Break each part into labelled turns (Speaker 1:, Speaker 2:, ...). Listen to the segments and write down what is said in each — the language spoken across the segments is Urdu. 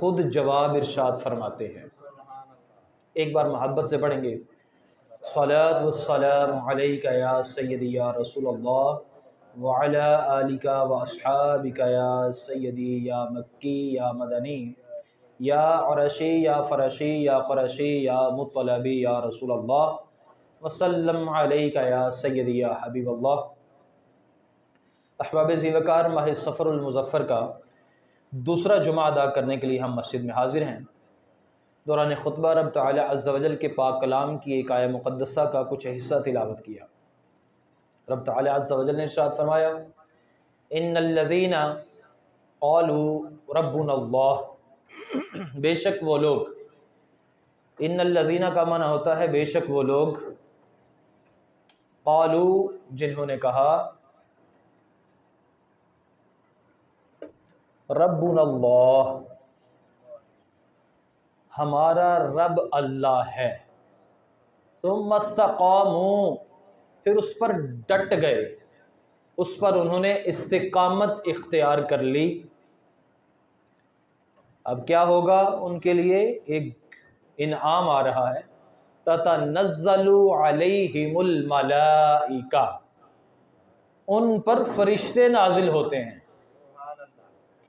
Speaker 1: خود جواب ارشاد فرماتے ہیں۔ ایک بار محبت سے پڑھیں گے، صلاۃ والسلام علیک یا سیدی یا رسول اللہ وعلی آلک واصحابک یا سیدی یا مکی یا مدنی یا عرشی یا فرشی یا قرشی یا مطلبی یا رسول اللہ وسلم علیک یا سیدی یا حبیب اللہ۔ احباب ذی وقار، ماہ سفر المظفر کا دوسرا جمعہ ادا کرنے کے لیے ہم مسجد میں حاضر ہیں۔ دوران خطبہ رب تعالی عز و جل کے پاک کلام کی ایک آیہ مقدسہ کا کچھ حصہ تلاوت کیا۔ رب تعالی عز و جل نے ارشاد فرمایا، ان الذین قالوا ربنا اللہ، بے شک وہ لوگ، ان الذین کا معنی ہوتا ہے بے شک وہ لوگ، قالوا جنہوں نے کہا، ربنا اللہ ہمارا رب اللہ ہے، ثم استقاموا پھر اس پر ڈٹ گئے، اس پر انہوں نے استقامت اختیار کر لی۔ اب کیا ہوگا ان کے لیے؟ ایک انعام آ رہا ہے، تتنزل علیہم الملائکہ، ان پر فرشتے نازل ہوتے ہیں۔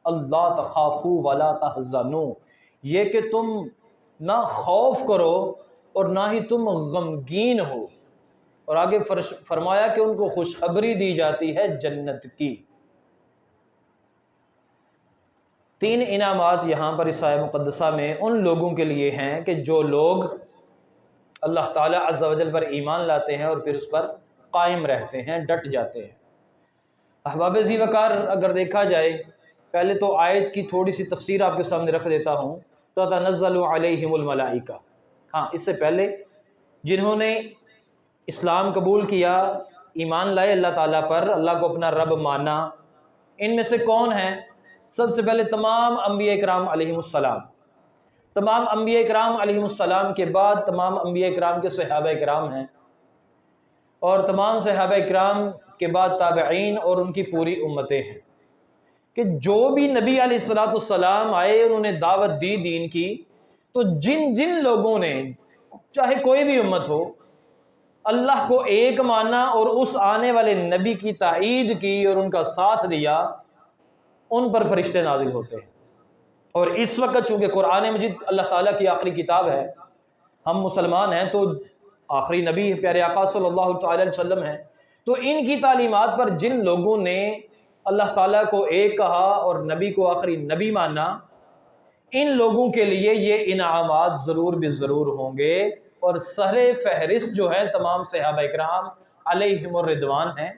Speaker 1: اللہ تخافوا ولا تحزنوا، یہ کہ تم نہ خوف کرو اور نہ ہی تم غمگین ہو، اور آگے فرمایا کہ ان کو خوشخبری دی جاتی ہے جنت کی۔ تین انعامات یہاں پر اس آیہ مقدسہ میں ان لوگوں کے لیے ہیں کہ جو لوگ اللہ تعالیٰ عز و جل پر ایمان لاتے ہیں اور پھر اس پر قائم رہتے ہیں، ڈٹ جاتے ہیں۔ احباب ذی وقار، اگر دیکھا جائے، پہلے تو آیت کی تھوڑی سی تفسیر آپ کے سامنے رکھ دیتا ہوں، تتنزل علیہم الملائکہ۔ ہاں، اس سے پہلے جنہوں نے اسلام قبول کیا، ایمان لائے اللہ تعالیٰ پر، اللہ کو اپنا رب مانا، ان میں سے کون ہیں؟ سب سے پہلے تمام انبیاء کرام علیہم السلام، تمام انبیاء کرام علیہم السلام کے بعد تمام انبیاء کرام کے صحابہ کرام ہیں، اور تمام صحابہ کرام کے بعد تابعین اور ان کی پوری امتیں ہیں، کہ جو بھی نبی علیہ الصلوۃ والسلام آئے، انہوں نے دعوت دی دین کی، تو جن جن لوگوں نے، چاہے کوئی بھی امت ہو، اللہ کو ایک مانا اور اس آنے والے نبی کی تائید کی اور ان کا ساتھ دیا، ان پر فرشتے نازل ہوتے ہیں۔ اور اس وقت چونکہ قرآن مجید اللہ تعالیٰ کی آخری کتاب ہے، ہم مسلمان ہیں، تو آخری نبی پیارے آقا صلی اللہ تعالی علیہ وسلم ہیں، تو ان کی تعلیمات پر جن لوگوں نے اللہ تعالیٰ کو ایک کہا اور نبی کو آخری نبی مانا، ان لوگوں کے لیے یہ انعامات ضرور بھی ضرور ہوں گے، اور سر فہرست جو ہے تمام صحابہ کرام علیہم الرضوان ہیں،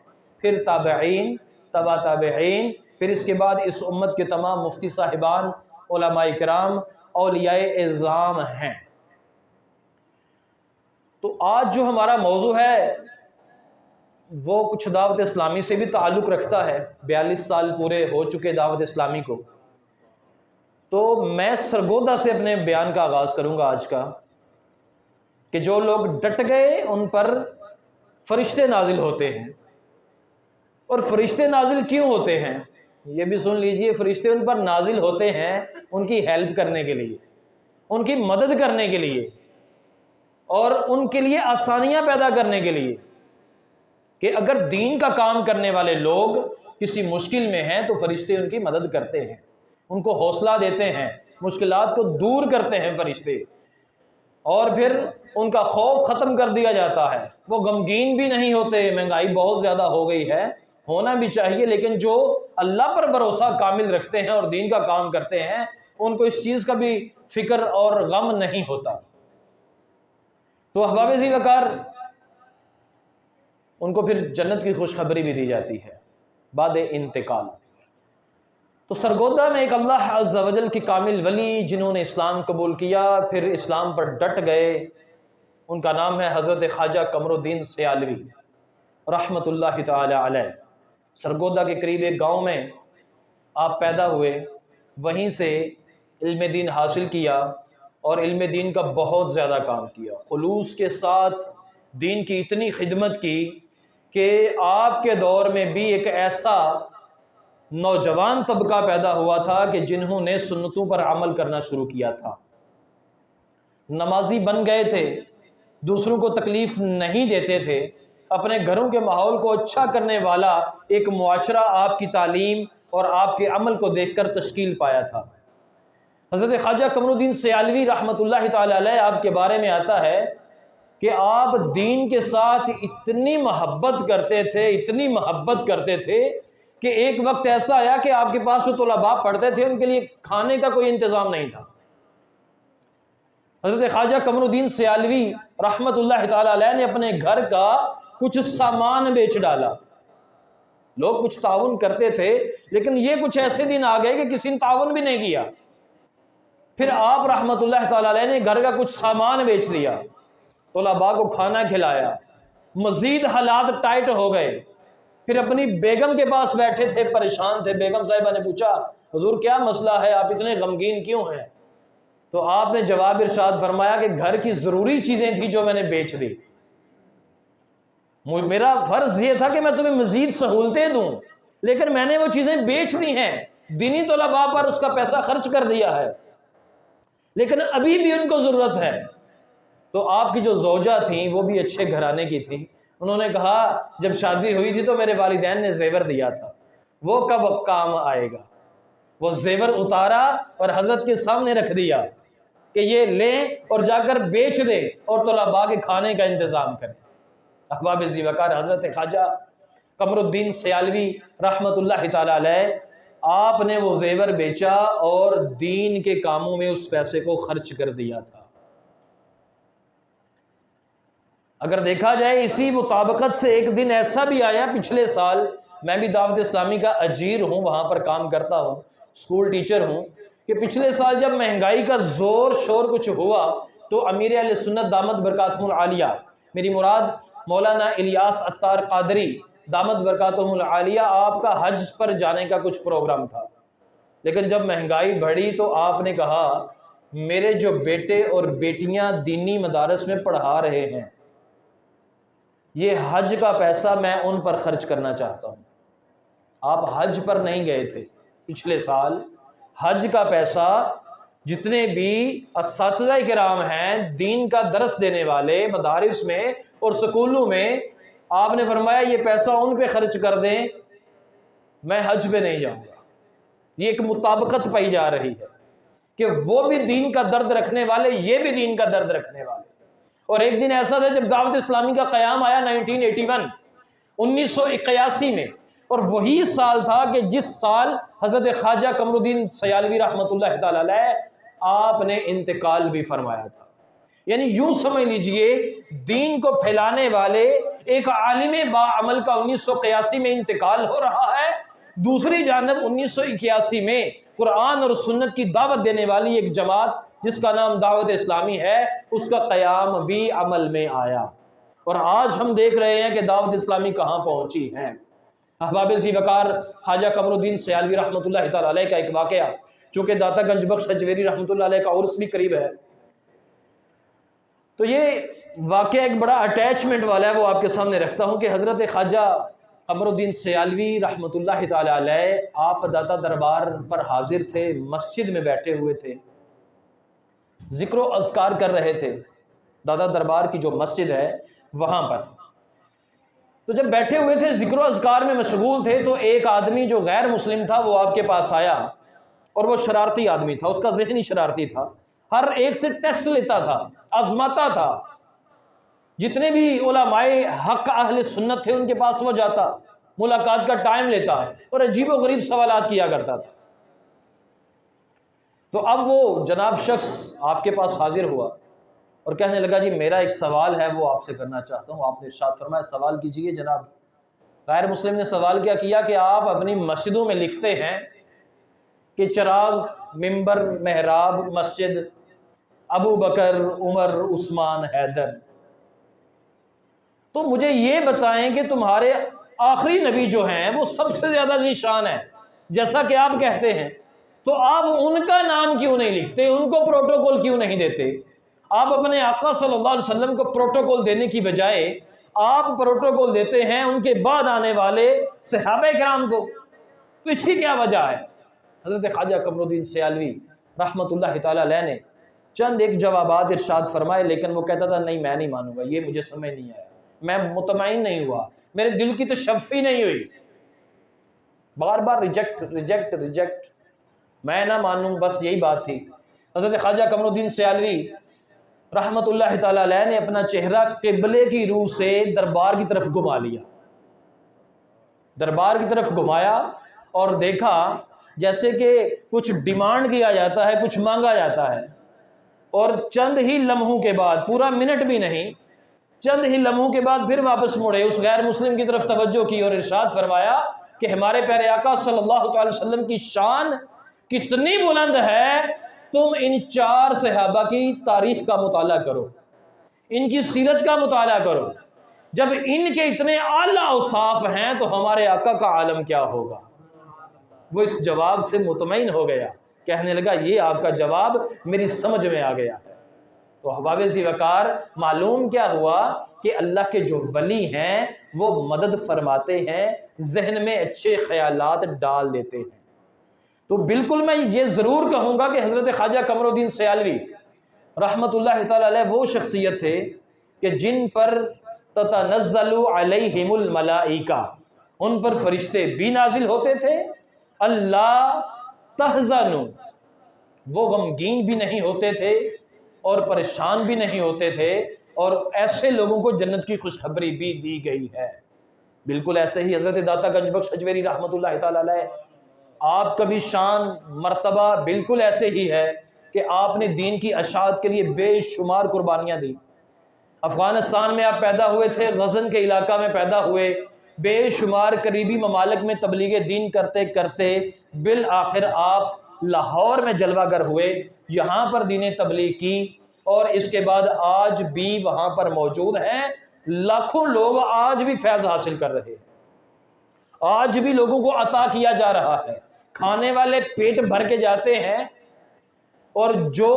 Speaker 1: پھر تابعین، تبع تابعین، پھر اس کے بعد اس امت کے تمام مفتی صاحبان، علماء کرام، اولیاء اعظام ہیں۔ تو آج جو ہمارا موضوع ہے وہ کچھ دعوت اسلامی سے بھی تعلق رکھتا ہے۔ 42 سال پورے ہو چکے دعوت اسلامی کو، تو میں سرگودا سے اپنے بیان کا آغاز کروں گا آج کا، کہ جو لوگ ڈٹ گئے ان پر فرشتے نازل ہوتے ہیں۔ اور فرشتے نازل کیوں ہوتے ہیں یہ بھی سن لیجئے۔ فرشتے ان پر نازل ہوتے ہیں ان کی ہیلپ کرنے کے لیے، ان کی مدد کرنے کے لیے، اور ان کے لیے آسانیاں پیدا کرنے کے لیے، کہ اگر دین کا کام کرنے والے لوگ کسی مشکل میں ہیں تو فرشتے ان کی مدد کرتے ہیں، ان کو حوصلہ دیتے ہیں، مشکلات کو دور کرتے ہیں فرشتے، اور پھر ان کا خوف ختم کر دیا جاتا ہے، وہ غمگین بھی نہیں ہوتے۔ مہنگائی بہت زیادہ ہو گئی ہے، ہونا بھی چاہیے، لیکن جو اللہ پر بھروسہ کامل رکھتے ہیں اور دین کا کام کرتے ہیں، ان کو اس چیز کا بھی فکر اور غم نہیں ہوتا۔ تو احباب ذی وقار، ان کو پھر جنت کی خوشخبری بھی دی جاتی ہے بعد انتقال۔ تو سرگودا میں ایک اللہ عز و جل کی کامل ولی جنہوں نے اسلام قبول کیا، پھر اسلام پر ڈٹ گئے، ان کا نام ہے حضرت خواجہ قمر الدین سیالوی رحمۃ اللہ تعالی علیہ۔ سرگودا کے قریب ایک گاؤں میں آپ پیدا ہوئے، وہیں سے علم دین حاصل کیا اور علم دین کا بہت زیادہ کام کیا، خلوص کے ساتھ دین کی اتنی خدمت کی کہ آپ کے دور میں بھی ایک ایسا نوجوان طبقہ پیدا ہوا تھا کہ جنہوں نے سنتوں پر عمل کرنا شروع کیا تھا، نمازی بن گئے تھے، دوسروں کو تکلیف نہیں دیتے تھے، اپنے گھروں کے ماحول کو اچھا کرنے والا ایک معاشرہ آپ کی تعلیم اور آپ کے عمل کو دیکھ کر تشکیل پایا تھا۔ حضرت خواجہ قمر الدین سیالوی رحمۃ اللہ تعالی علیہ آپ کے بارے میں آتا ہے کہ آپ دین کے ساتھ اتنی محبت کرتے تھے کہ ایک وقت ایسا آیا کہ آپ کے پاس جو طلباء پڑھتے تھے ان کے لیے کھانے کا کوئی انتظام نہیں تھا۔ حضرت خواجہ قمر الدین سیالوی رحمۃ اللہ تعالی علیہ نے اپنے گھر کا کچھ سامان بیچ ڈالا۔ لوگ کچھ تعاون کرتے تھے، لیکن یہ کچھ ایسے دن آ گئے کہ کسی نے تعاون بھی نہیں کیا۔ پھر آپ رحمۃ اللہ تعالی علیہ نے گھر کا کچھ سامان بیچ دیا، طلباء کو کھانا کھلایا، مزید حالات ٹائٹ ہو گئے۔ پھر اپنی بیگم کے پاس بیٹھے تھے، پریشان تھے۔ بیگم صاحبہ نے پوچھا، حضور کیا مسئلہ ہے، آپ اتنے غمگین کیوں ہیں؟ تو آپ نے جواب ارشاد فرمایا کہ گھر کی ضروری چیزیں تھیں جو میں نے بیچ دی، میرا فرض یہ تھا کہ میں تمہیں مزید سہولتیں دوں، لیکن میں نے وہ چیزیں بیچ دی ہیں، دینی طلباء پر اس کا پیسہ خرچ کر دیا ہے، لیکن ابھی بھی ان کو ضرورت ہے۔ تو آپ کی جو زوجہ تھیں وہ بھی اچھے گھرانے کی تھیں، انہوں نے کہا جب شادی ہوئی تھی تو میرے والدین نے زیور دیا تھا، وہ کب کام آئے گا؟ وہ زیور اتارا اور حضرت کے سامنے رکھ دیا کہ یہ لیں اور جا کر بیچ دیں اور طلباء کے کھانے کا انتظام کریں۔ احباب ذی وقار، حضرت خواجہ قمر الدین سیالوی رحمۃ اللہ تعالی علیہ، آپ نے وہ زیور بیچا اور دین کے کاموں میں اس پیسے کو خرچ کر دیا تھا۔ اگر دیکھا جائے اسی مطابقت سے ایک دن ایسا بھی آیا، پچھلے سال میں بھی دعوت اسلامی کا اجیر ہوں، وہاں پر کام کرتا ہوں، اسکول ٹیچر ہوں، کہ پچھلے سال جب مہنگائی کا زور شور کچھ ہوا تو امیر اہل سنت دامت برکاتہم العالیہ، میری مراد مولانا الیاس عطار قادری دامت برکاتہم العالیہ، آپ کا حج پر جانے کا کچھ پروگرام تھا، لیکن جب مہنگائی بڑھی تو آپ نے کہا میرے جو بیٹے اور بیٹیاں دینی مدارس میں پڑھا رہے ہیں، یہ حج کا پیسہ میں ان پر خرچ کرنا چاہتا ہوں۔ آپ حج پر نہیں گئے تھے پچھلے سال، حج کا پیسہ جتنے بھی اساتذہ کرام ہیں دین کا درس دینے والے مدارس میں اور سکولوں میں، آپ نے فرمایا یہ پیسہ ان پہ خرچ کر دیں، میں حج پہ نہیں جاؤں گا۔ یہ ایک مطابقت پائی جا رہی ہے کہ وہ بھی دین کا درد رکھنے والے، یہ بھی دین کا درد رکھنے والے۔ اور ایک دن ایسا تھا جب دعوت اسلامی کا قیام آیا 1981 میں، اور وہی سال تھا کہ جس سال حضرت خواجہ قمر الدین سیالوی رحمۃ اللہ تعالی علیہ آپ نے انتقال بھی فرمایا تھا۔ یعنی یوں سمجھ لیجئے دین کو پھیلانے والے ایک عالم باعمل کا 1981 میں انتقال ہو رہا ہے، دوسری جانب 1981 میں قرآن اور سنت کی دعوت دینے والی ایک جماعت جس کا نام دعوت اسلامی ہے، اس کا قیام بھی عمل میں آیا، اور آج ہم دیکھ رہے ہیں کہ دعوت اسلامی کہاں پہنچی ہے۔ احباب ذی وقار، خواجہ قمر الدین سیالوی رحمۃ اللہ تعالی علیہ کا ایک واقعہ، چونکہ داتا گنج بخش حجویری رحمۃ اللہ علیہ کا عرس بھی قریب ہے، تو یہ واقعہ ایک بڑا اٹیچمنٹ والا ہے، وہ آپ کے سامنے رکھتا ہوں کہ حضرت خواجہ قمر الدین سیالوی رحمۃ اللہ تعالی علیہ آپ داتا دربار پر حاضر تھے، مسجد میں بیٹھے ہوئے تھے، ذکر و اذکار کر رہے تھے، داتا دربار کی جو مسجد ہے وہاں پر۔ تو جب بیٹھے ہوئے تھے ذکر و اذکار میں مشغول تھے تو ایک آدمی جو غیر مسلم تھا وہ آپ کے پاس آیا، اور وہ شرارتی آدمی تھا، اس کا ذہن ہی شرارتی تھا، ہر ایک سے ٹیسٹ لیتا تھا، آزماتا تھا، جتنے بھی علماء حق اہل سنت تھے ان کے پاس وہ جاتا، ملاقات کا ٹائم لیتا اور عجیب و غریب سوالات کیا کرتا تھا۔ تو اب وہ جناب شخص آپ کے پاس حاضر ہوا اور کہنے لگا جی میرا ایک سوال ہے وہ آپ سے کرنا چاہتا ہوں۔ آپ نے ارشاد فرمایا سوال کیجئے جناب۔ غیر مسلم نے سوال کیا کہ آپ اپنی مسجدوں میں لکھتے ہیں کہ چراغ، منبر، محراب، مسجد، ابو بکر، عمر، عثمان، حیدر، تو مجھے یہ بتائیں کہ تمہارے آخری نبی جو ہیں وہ سب سے زیادہ ذیشان ہے جیسا کہ آپ کہتے ہیں، تو آپ ان کا نام کیوں نہیں لکھتے، ان کو پروٹوکول کیوں نہیں دیتے؟ آپ اپنے آقا صلی اللہ علیہ وسلم کو پروٹوکول دینے کی بجائے آپ پروٹوکول دیتے ہیں ان کے بعد آنے والے صحابہ کرام کو۔ تو اس کی کیا وجہ ہے؟ حضرت خواجہ قمر الدین سیالوی رحمۃ اللہ تعالی علیہ نے چند ایک جوابات ارشاد فرمائے، لیکن وہ کہتا تھا نہیں میں نہیں مانوں گا، یہ مجھے سمجھ نہیں آیا، میں مطمئن نہیں ہوا، میرے دل کی تشفی نہیں ہوئی، بار بار ریجیکٹ ریجیکٹ ریجیکٹ، میں نہ مانوں، بس یہی بات تھی۔ حضرت خواجہ قمر الدین سیالوی رحمۃ اللہ تعالی علیہ نے اپنا چہرہ قبلے کی روح سے دربار کی طرف گھما لیا، دربار کی طرف گھمایا اور دیکھا جیسے کہ کچھ ڈیمانڈ کیا جاتا ہے، کچھ مانگا جاتا ہے، اور چند ہی لمحوں کے بعد، پورا منٹ بھی نہیں، چند ہی لمحوں کے بعد پھر واپس مڑے، اس غیر مسلم کی طرف توجہ کی اور ارشاد فرمایا کہ ہمارے پیارے آقا صلی اللہ علیہ وسلم کی شان کتنی بلند ہے، تم ان 4 صحابہ کی تاریخ کا مطالعہ کرو، ان کی سیرت کا مطالعہ کرو، جب ان کے اتنے اعلیٰ اوصاف ہیں تو ہمارے آقا کا عالم کیا ہوگا۔ وہ اس جواب سے مطمئن ہو گیا، کہنے لگا یہ آپ کا جواب میری سمجھ میں آ گیا ہے۔ تو احباب ذی وقار، معلوم کیا ہوا کہ اللہ کے جو ولی ہیں وہ مدد فرماتے ہیں، ذہن میں اچھے خیالات ڈال دیتے ہیں۔ تو بالکل میں یہ ضرور کہوں گا کہ حضرت خواجہ قمر الدین سیالوی رحمۃ اللہ تعالی علیہ وہ شخصیت تھے کہ جن پر تتنزل علیہم الملائکہ، ان پر فرشتے بھی نازل ہوتے تھے، اللہ تحزنوا، وہ غمگین بھی نہیں ہوتے تھے اور پریشان بھی نہیں ہوتے تھے، اور ایسے لوگوں کو جنت کی خوشخبری بھی دی گئی ہے۔ بالکل ایسے ہی حضرت داتا گنج بخش اجمیری رحمۃ اللہ تعالی علیہ، آپ کا بھی شان مرتبہ بالکل ایسے ہی ہے کہ آپ نے دین کی اشاعت کے لیے بے شمار قربانیاں دی۔ افغانستان میں آپ پیدا ہوئے تھے، غزن کے علاقہ میں پیدا ہوئے، بے شمار قریبی ممالک میں تبلیغ دین کرتے کرتے بالآخر آپ لاہور میں جلوہ گر ہوئے، یہاں پر دین تبلیغ کی، اور اس کے بعد آج بھی وہاں پر موجود ہیں، لاکھوں لوگ آج بھی فیض حاصل کر رہے ہیں، آج بھی لوگوں کو عطا کیا جا رہا ہے، کھانے والے پیٹ بھر کے جاتے ہیں، اور جو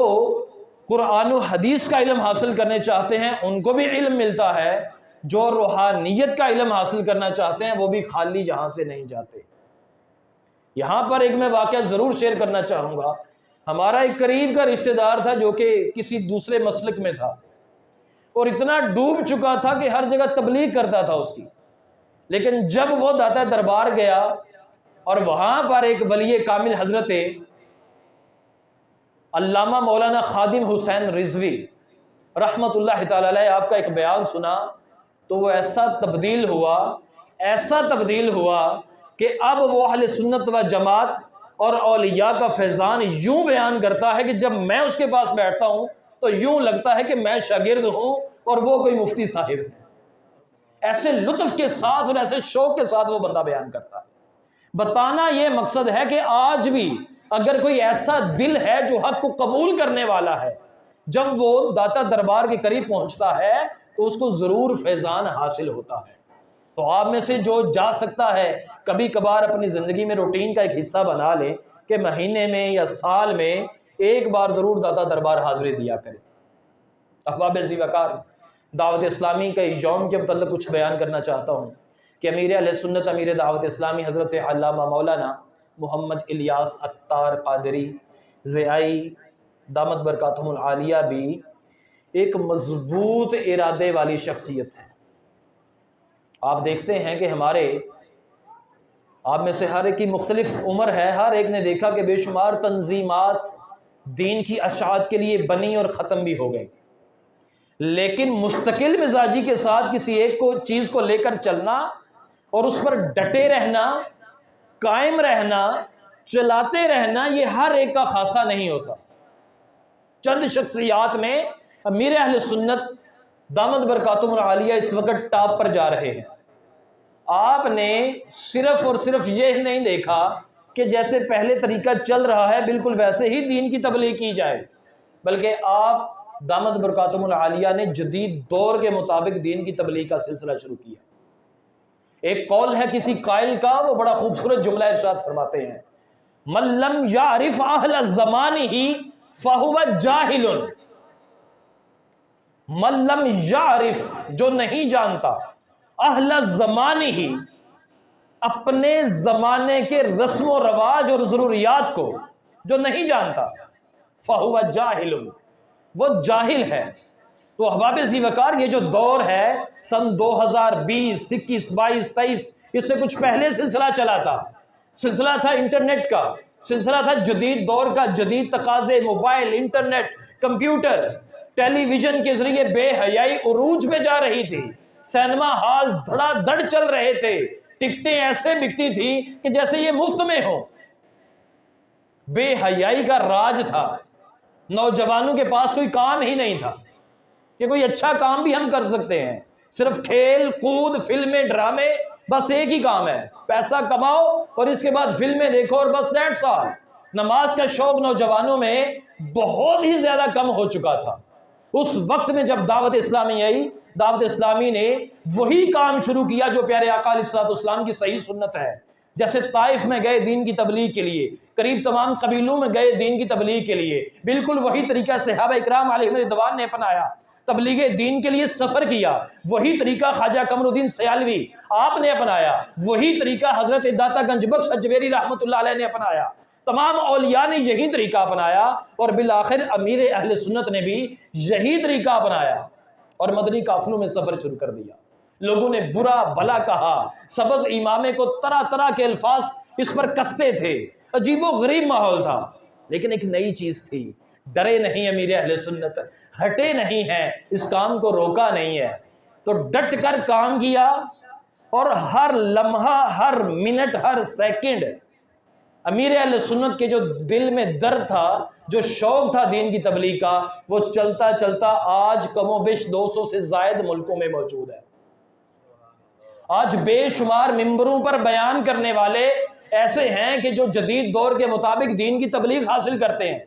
Speaker 1: قرآن و حدیث کا علم حاصل کرنے چاہتے ہیں ان کو بھی علم ملتا ہے، جو روحانیت کا علم حاصل کرنا چاہتے ہیں وہ بھی خالی یہاں سے نہیں جاتے۔ یہاں پر ایک میں واقعہ ضرور شیئر کرنا چاہوں گا۔ ہمارا ایک قریب کا رشتہ دار تھا جو کہ کسی دوسرے مسلک میں تھا، اور اتنا ڈوب چکا تھا کہ ہر جگہ تبلیغ کرتا تھا اس کی، لیکن جب وہ داتا دربار گیا اور وہاں پر ایک ولی کامل حضرت علامہ مولانا خادم حسین رضوی رحمت اللہ تعالی علیہ آپ کا ایک بیان سنا، تو وہ ایسا تبدیل ہوا کہ اب وہ اہل سنت و جماعت اور اولیاء کا فیضان یوں بیان کرتا ہے کہ جب میں اس کے پاس بیٹھتا ہوں تو یوں لگتا ہے کہ میں شاگرد ہوں اور وہ کوئی مفتی صاحب ہے۔ ایسے لطف کے ساتھ اور ایسے شوق کے ساتھ وہ بندہ بیان کرتا ہے۔ بتانا یہ مقصد ہے کہ آج بھی اگر کوئی ایسا دل ہے جو حق کو قبول کرنے والا ہے، جب وہ داتا دربار کے قریب پہنچتا ہے تو اس کو ضرور فیضان حاصل ہوتا ہے۔ تو آپ میں سے جو جا سکتا ہے کبھی کبھار اپنی زندگی میں روٹین کا ایک حصہ بنا لے کہ مہینے میں یا سال میں ایک بار ضرور داتا دربار حاضری دیا کرے۔ احباب ذی وقار، دعوت اسلامی کے یوم کے متعلق کچھ بیان کرنا چاہتا ہوں کہ امیر اہل سنت، امیر دعوت اسلامی حضرت علامہ مولانا محمد الیاس عطار قادری ضیائی دامت برکاتہم العالیہ بھی ایک مضبوط ارادے والی شخصیت ہے۔ آپ دیکھتے ہیں کہ آپ میں سے ہر ایک کی مختلف عمر ہے، ہر ایک نے دیکھا کہ بے شمار تنظیمات دین کی اشاعت کے لیے بنی اور ختم بھی ہو گئی، لیکن مستقل مزاجی کے ساتھ کسی ایک چیز کو لے کر چلنا اور اس پر ڈٹے رہنا، قائم رہنا، چلاتے رہنا، یہ ہر ایک کا خاصہ نہیں ہوتا۔ چند شخصیات میں امیر اہل سنت دامت برکاتہم العالیہ اس وقت ٹاپ پر جا رہے ہیں۔ آپ نے صرف اور صرف یہ نہیں دیکھا کہ جیسے پہلے طریقہ چل رہا ہے بالکل ویسے ہی دین کی تبلیغ کی جائے، بلکہ آپ دامت برکاتہم العالیہ نے جدید دور کے مطابق دین کی تبلیغ کا سلسلہ شروع کیا۔ ایک قول ہے کسی قائل کا، وہ بڑا خوبصورت جملہ ارشاد فرماتے ہیں، من لم یعرف اہل زمانہ فہو جاہل، من لم یعرف، جو نہیں جانتا، اہل زمانہ، اپنے زمانے کے رسم و رواج اور ضروریات کو جو نہیں جانتا، فَهُوَ جَاهِلٌ، وہ جاہل ہے۔ تو احباب ذی وقار، یہ جو دور ہے سن 2020، 21، 22، 23، اس سے کچھ پہلے سلسلہ چلا تھا، سلسلہ تھا انٹرنیٹ کا، سلسلہ تھا جدید دور کا، جدید تقاضے، موبائل، انٹرنیٹ، کمپیوٹر، ٹیلی ویژن کے ذریعے بے حیائی عروج پہ جا رہی تھی، سینما ہال دھڑا دھڑ چل رہے تھے، ٹکٹیں ایسے بکتی تھی کہ جیسے یہ مفت میں ہو۔ بے حیائی کا راج تھا، نوجوانوں کے پاس کوئی کام ہی نہیں تھا کہ کوئی اچھا کام بھی ہم کر سکتے ہیں، صرف کھیل کود، فلمیں، ڈرامے، بس ایک ہی کام ہے، پیسہ کماؤ اور اس کے بعد فلمیں دیکھو اور بس دیٹس آل۔ نماز کا شوق نوجوانوں میں بہت ہی زیادہ کم ہو چکا تھا۔ اس وقت میں جب دعوت اسلامی آئی، دعوت اسلامی نے وہی کام شروع کیا جو پیارے آقا علیہ الصلوۃ والسلام کی صحیح سنت ہے۔ جیسے طائف میں گئے دین کی تبلیغ کے لیے، قریب تمام قبیلوں میں گئے دین کی تبلیغ کے لیے، بالکل وہی طریقہ صحابہ اکرام علیہم رضوان نے اپنایا، تبلیغ دین کے لیے سفر کیا، وہی طریقہ خواجہ قمر الدین سیالوی آپ نے اپنایا، وہی طریقہ حضرت داتا گنج بخش اجمیری رحمۃ اللہ علیہ نے اپنایا، تمام اولیاء نے یہی طریقہ اپنایا، اور بالآخر امیر اہل سنت نے بھی یہی طریقہ اپنایا اور مدنی قافلوں میں سفر شروع کر دیا۔ لوگوں نے برا بھلا کہا، سبز امامے کو طرح طرح کے الفاظ اس پر کستے تھے، عجیب و غریب ماحول تھا، لیکن ایک نئی چیز تھی، ڈرے نہیں امیر اہل سنت، ہٹے نہیں ہیں، اس کام کو روکا نہیں ہے، تو ڈٹ کر کام کیا، اور ہر لمحہ، ہر منٹ، ہر سیکنڈ امیر اہل سنت کے جو دل میں درد تھا، جو شوق تھا دین کی تبلیغ کا، وہ چلتا چلتا آج کم و بیش 200 سے زائد ملکوں میں موجود ہے۔ آج بے شمار ممبروں پر بیان کرنے والے ایسے ہیں کہ جو جدید دور کے مطابق دین کی تبلیغ حاصل کرتے ہیں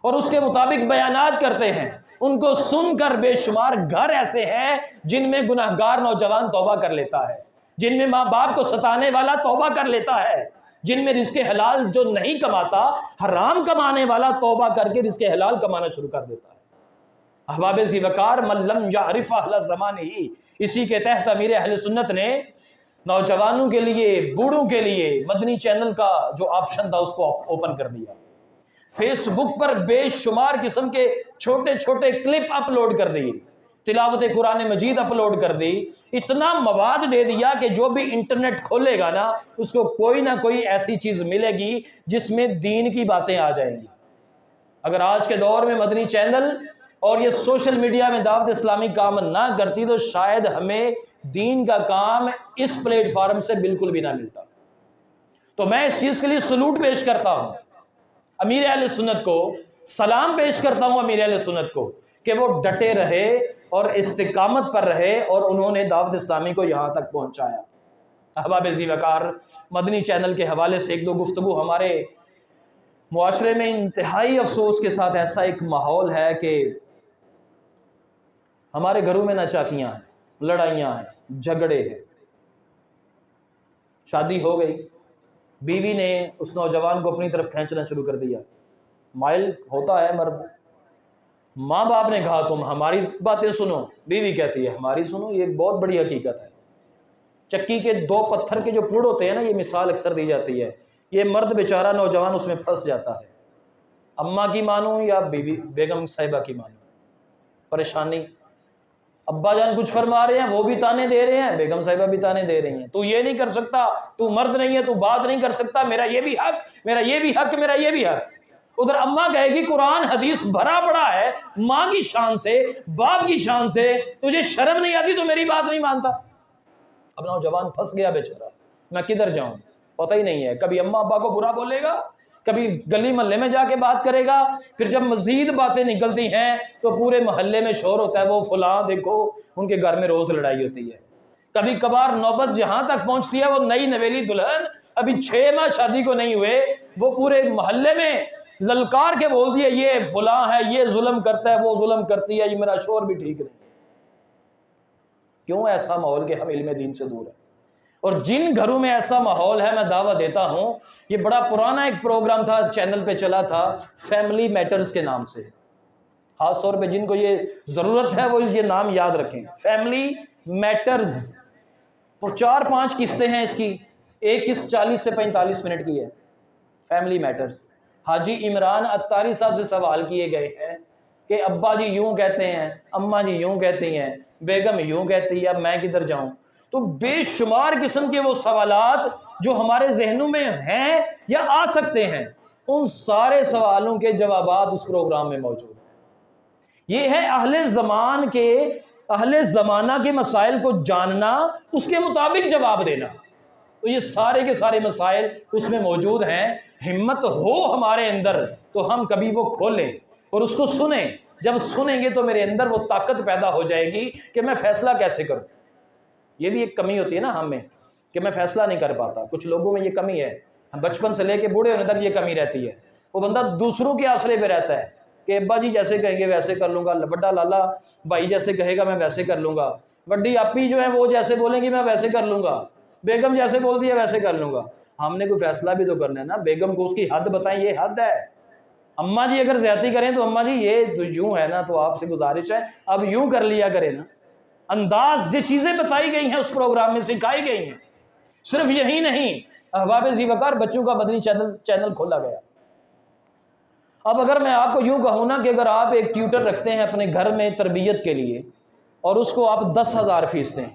Speaker 1: اور اس کے مطابق بیانات کرتے ہیں، ان کو سن کر بے شمار گھر ایسے ہیں جن میں گناہگار نوجوان توبہ کر لیتا ہے، جن میں ماں باپ کو ستانے والا توبہ کر لیتا ہے، جن میں رزق حلال جو نہیں کماتا، حرام کمانے والا توبہ کر کے رزق حلال کمانا شروع کر دیتا ہے۔ احباب ذی وقار، من لم یعرف اہل زمانہ ہی، اسی کے تحت امیر اہل سنت نے نوجوانوں کے لیے، بوڑھوں کے لیے مدنی چینل کا جو آپشن تھا اس کو اوپن کر دیا۔ فیس بک پر بے شمار قسم کے چھوٹے چھوٹے کلپ اپلوڈ کر دی، تلاوت قرآن مجید اپلوڈ کر دی، اتنا مواد دے دیا کہ جو بھی انٹرنیٹ کھولے گا نا، اس کو کوئی نہ کوئی ایسی چیز ملے گی جس میں دین کی باتیں آ جائیں گی۔ اگر آج کے دور میں مدنی چینل اور یہ سوشل میڈیا میں دعوت اسلامی کام نہ کرتی تو شاید ہمیں دین کا کام اس پلیٹ فارم سے بالکل بھی نہ ملتا۔ تو میں اس چیز کے لیے سلوٹ پیش کرتا ہوں امیر اہل سنت کو، سلام پیش کرتا ہوں امیر اہل سنت کو کہ وہ ڈٹے رہے اور استقامت پر رہے، اور انہوں نے دعوت اسلامی کو یہاں تک پہنچایا۔ احباب ذی وقار، مدنی چینل کے حوالے سے ایک دو گفتگو۔ ہمارے معاشرے میں انتہائی افسوس کے ساتھ ایسا ایک ماحول ہے کہ ہمارے گھروں میں ناچاکیاں ہیں، لڑائیاں ہیں، جھگڑے ہیں۔ شادی ہو گئی، بیوی نے اس نوجوان کو اپنی طرف کھینچنا شروع کر دیا، مائل ہوتا ہے مرد، ماں باپ نے کہا تم ہماری باتیں سنو، بیوی کہتی ہے ہماری سنو۔ یہ ایک بہت بڑی حقیقت ہے۔ چکی کے دو پتھر کے جو پھوڑ ہوتے ہیں نا، یہ مثال اکثر دی جاتی ہے، یہ مرد بیچارہ نوجوان اس میں پھنس جاتا ہے، اماں کی مانوں یا بیوی بیگم صاحبہ کی مانوں، پریشانی۔ ابا جان کچھ فرما رہے ہیں، وہ بھی تانے دے رہے ہیں، بیگم صاحبہ بھی تانے دے رہی ہیں، تو یہ نہیں کر سکتا، تو مرد نہیں ہے، تو بات نہیں کر سکتا، میرا یہ بھی حق، میرا یہ بھی حق، میرا یہ بھی حق۔ ادھر اماں کہے گی قرآن حدیث بھرا پڑا ہے ماں کی شان سے، باپ کی شان سے، تجھے شرم نہیں آتی تو میری بات نہیں مانتا۔ اب نوجوان پھنس گیا بیچارہ، میں کدھر جاؤں، پتہ ہی نہیں ہے، کبھی اماں ابا کو برا بولے گا، کبھی گلی محلے میں جا کے بات کرے گا، پھر جب مزید باتیں نکلتی ہیں تو پورے محلے میں شور ہوتا ہے، وہ فلاں دیکھو ان کے گھر میں روز لڑائی ہوتی ہے۔ کبھی کبھار نوبت جہاں تک پہنچتی ہے، وہ نئی نویلی دلہن ابھی 6 ماہ شادی کو نہیں ہوئے، وہ پورے محلے میں للکار کے بولتی ہے یہ فلاں ہے، یہ ظلم کرتا ہے، وہ ظلم کرتی ہے، یہ میرا شوہر بھی ٹھیک نہیں۔ کیوں ایسا ماحول کہ ہم علم دین سے دور ہیں؟ اور جن گھروں میں ایسا ماحول ہے، میں دعویٰ دیتا ہوں، یہ بڑا پرانا ایک پروگرام تھا، چینل پہ چلا تھا، فیملی میٹرز کے نام سے، خاص طور پہ جن کو یہ ضرورت ہے وہ یہ نام یاد رکھیں، فیملی میٹرز۔ وہ 4-5 قسطیں ہیں اس کی، ایک قسط 40 سے 45 منٹ کی ہے۔ فیملی میٹرز، حاجی عمران عطاری صاحب سے سوال کیے گئے ہیں کہ ابا جی یوں کہتے ہیں، اماں جی یوں کہتی ہیں، بیگم یوں کہتی ہے، اب میں کدھر جاؤں؟ تو بے شمار قسم کے وہ سوالات جو ہمارے ذہنوں میں ہیں یا آ سکتے ہیں، ان سارے سوالوں کے جوابات اس پروگرام میں موجود ہیں۔ یہ ہے اہل زمانہ کے مسائل کو جاننا، اس کے مطابق جواب دینا۔ تو یہ سارے کے سارے مسائل اس میں موجود ہیں۔ ہمت ہو ہمارے اندر تو ہم کبھی وہ کھولیں اور اس کو سنیں۔ جب سنیں گے تو میرے اندر وہ طاقت پیدا ہو جائے گی کہ میں فیصلہ کیسے کروں۔ یہ بھی ایک کمی ہوتی ہے نا ہم میں کہ میں فیصلہ نہیں کر پاتا، کچھ لوگوں میں یہ کمی ہے، بچپن سے لے کے بوڑھے ہونے تک یہ کمی رہتی ہے۔ وہ بندہ دوسروں کے آسرے پہ رہتا ہے کہ ابا جی جیسے کہیں گے ویسے کر لوں گا، بڑا لالا بھائی جیسے کہے گا میں ویسے کر لوں گا، بڑی آپی جو ہے وہ جیسے بولیں گی میں ویسے کر لوں گا، بیگم جیسے بول دیا ویسے کر لوں گا۔ ہم نے کوئی فیصلہ بھی تو کرنا ہے نا، بیگم کو اس کی حد بتائیں، یہ حد ہے۔ اماں جی اگر زیادتی کریں تو اماں جی یہ تو یوں ہے نا، تو آپ سے گزارش ہے اب یوں کر لیا کریں نا۔ انداز، یہ چیزیں بتائی گئی ہیں اس پروگرام میں، سکھائی گئی ہیں۔ صرف یہی نہیں، احباب ذی وقار بچوں کا مدنی چینل کھولا گیا۔ اب اگر میں آپ کو یوں کہوں نا کہ اگر آپ ایک ٹیوٹر رکھتے ہیں اپنے گھر میں تربیت کے لیے اور اس کو آپ 10,000 فیس دیں،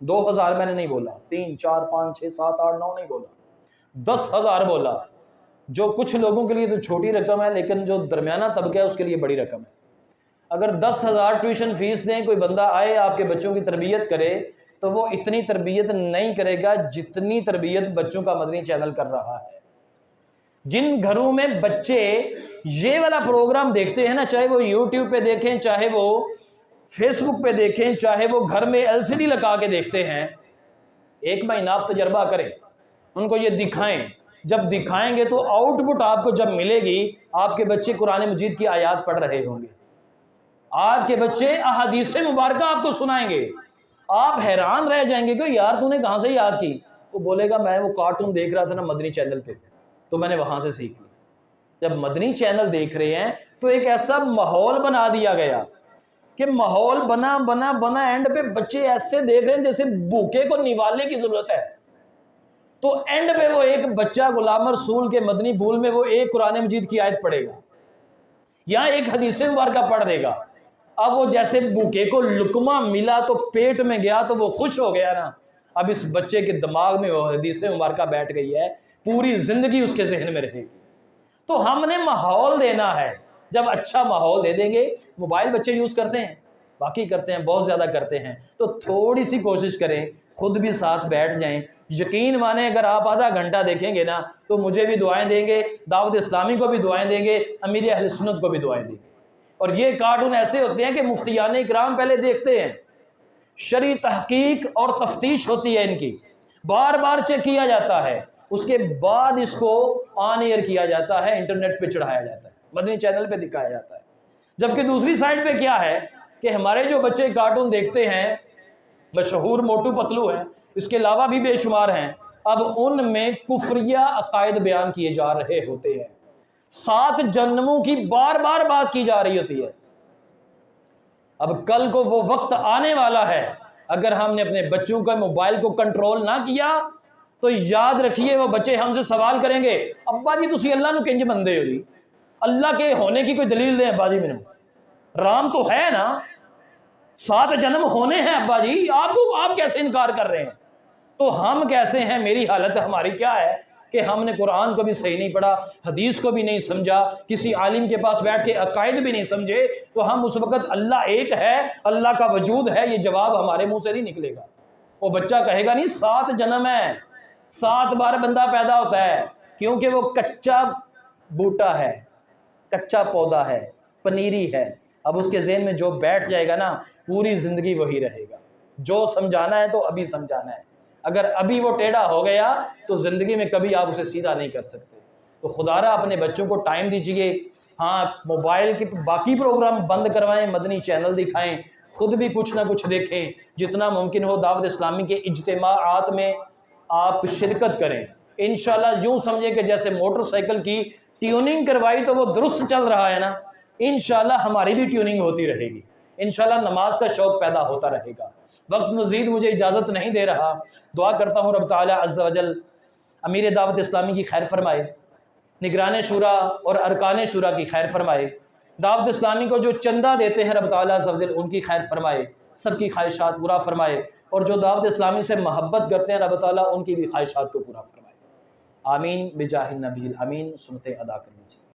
Speaker 1: 2,000 میں نے نہیں بولا، 3 4 5 6 7 8 9 نہیں بولا، 10,000 بولا، جو کچھ لوگوں کے لیے تو چھوٹی رقم ہے لیکن جو درمیانہ طبقہ ہے اس کے لیے بڑی رقم ہے۔ اگر 10,000 ٹیوشن فیس دیں، کوئی بندہ آئے آپ کے بچوں کی تربیت کرے تو وہ اتنی تربیت نہیں کرے گا جتنی تربیت بچوں کا مدنی چینل کر رہا ہے۔ جن گھروں میں بچے یہ والا پروگرام دیکھتے ہیں نا، چاہے وہ یوٹیوب پہ دیکھیں، چاہے وہ فیس بک پہ دیکھیں، چاہے وہ گھر میں LCD لگا کے دیکھتے ہیں، ایک مہینہ آپ تجربہ کریں، ان کو یہ دکھائیں۔ جب دکھائیں گے تو آؤٹ پٹ آپ کو جب ملے گی، آپ کے بچے قرآن مجید کی آیات پڑھ رہے ہوں گے، آپ کے بچے احادیث مبارکہ آپ کو سنائیں گے، آپ حیران رہ جائیں گے کہ یار تو نے کہاں سے یاد کی؟ وہ بولے گا میں وہ کارٹون دیکھ رہا تھا نا مدنی چینل پہ، تو میں نے وہاں سے سیکھ لی۔ جب مدنی چینل دیکھ رہے ہیں تو ایک ایسا ماحول بنا دیا گیا کہ ماحول بنا بنا بنا اینڈ پہ بچے ایسے دیکھ رہے ہیں جیسے بھوکے کو نوالنے کی ضرورت ہے۔ تو اینڈ پہ وہ ایک بچہ غلام رسول کے مدنی پھول میں وہ ایک قرآن مجید کی آیت پڑھے گا یا ایک حدیث مبارکہ پڑھ دے گا۔ اب وہ جیسے بھوکے کو لقمہ ملا تو پیٹ میں گیا تو وہ خوش ہو گیا نا، اب اس بچے کے دماغ میں وہ حدیث مبارکہ بیٹھ گئی ہے، پوری زندگی اس کے ذہن میں رہے گی۔ تو ہم نے ماحول دینا ہے۔ جب اچھا ماحول دے دیں گے، موبائل بچے یوز کرتے ہیں، باقی کرتے ہیں، بہت زیادہ کرتے ہیں، تو تھوڑی سی کوشش کریں، خود بھی ساتھ بیٹھ جائیں۔ یقین مانیں اگر آپ آدھا گھنٹہ دیکھیں گے نا تو مجھے بھی دعائیں دیں گے، دعوت اسلامی کو بھی دعائیں دیں گے، امیر اہل سنت کو بھی دعائیں دیں گے۔ اور یہ کارٹون ایسے ہوتے ہیں کہ مفتیان اکرام پہلے دیکھتے ہیں، شرعی تحقیق اور تفتیش ہوتی ہے ان کی، بار بار چیک کیا جاتا ہے، اس کے بعد اس کو آن ایئر کیا جاتا ہے، انٹرنیٹ پہ چڑھایا جاتا ہے، مدنی چینل پہ دکھایا جاتا ہے۔ جبکہ دوسری سائڈ پہ کیا ہے کہ ہمارے جو بچے کارٹون دیکھتے ہیں، مشہور موٹو پتلو ہیں، اس کے علاوہ بھی بے شمار ہیں، اب ان میں کفریہ عقائد بیان کیے جا رہے ہوتے ہیں، 7 جنموں کی بار بار بات کی جا رہی ہوتی ہے۔ اب کل کو وہ وقت آنے والا ہے، اگر ہم نے اپنے بچوں کا موبائل کو کنٹرول نہ کیا تو یاد رکھیے وہ بچے ہم سے سوال کریں گے، ابا جی تسی اللہ نو کنج مندے ہو جی، اللہ کے ہونے کی کوئی دلیل دیں ابا جی مینوں، رام تو ہے نا، 7 جنم ہونے ہیں ابا جی، آپ کیسے انکار کر رہے ہیں؟ تو ہم کیسے ہیں؟ میری حالت ہماری کیا ہے کہ ہم نے قرآن کو بھی صحیح نہیں پڑھا، حدیث کو بھی نہیں سمجھا، کسی عالم کے پاس بیٹھ کے عقائد بھی نہیں سمجھے، تو ہم اس وقت اللہ ایک ہے، اللہ کا وجود ہے، یہ جواب ہمارے منہ سے نہیں نکلے گا۔ وہ بچہ کہے گا نہیں 7 جنم ہے، 7 بار بندہ پیدا ہوتا ہے، کیونکہ وہ کچا بوٹا ہے، کچا پودا ہے، پنیری ہے۔ اب اس کے ذہن میں جو بیٹھ جائے گا نا پوری زندگی وہی رہے گا۔ جو سمجھانا ہے تو ابھی سمجھانا ہے، اگر ابھی وہ ٹیڑھا ہو گیا تو زندگی میں کبھی آپ اسے سیدھا نہیں کر سکتے۔ تو خدا را اپنے بچوں کو ٹائم دیجئے، ہاں موبائل کے باقی پروگرام بند کروائیں، مدنی چینل دکھائیں، خود بھی کچھ نہ کچھ دیکھیں، جتنا ممکن ہو دعوت اسلامی کے اجتماعات میں آپ شرکت کریں۔ انشاءاللہ یوں سمجھیں کہ جیسے موٹر سائیکل کی ٹیوننگ کروائی تو وہ درست چل رہا ہے نا، انشاءاللہ ہماری بھی ٹیوننگ ہوتی رہے گی، انشاءاللہ نماز کا شوق پیدا ہوتا رہے گا۔ وقت مزید مجھے اجازت نہیں دے رہا، دعا کرتا ہوں رب تعالی عز و جل امیر دعوت اسلامی کی خیر فرمائے، نگران شورا اور ارکان شورا کی خیر فرمائے، دعوت اسلامی کو جو چندہ دیتے ہیں رب تعالی عز و جل ان کی خیر فرمائے، سب کی خواہشات پورا فرمائے، اور جو دعوت اسلامی سے محبت کرتے ہیں رب تعالی ان کی بھی خواہشات کو پورا فرمائے۔ آمین بجاہ النبی الامین، سنتیں ادا کر لیجیے۔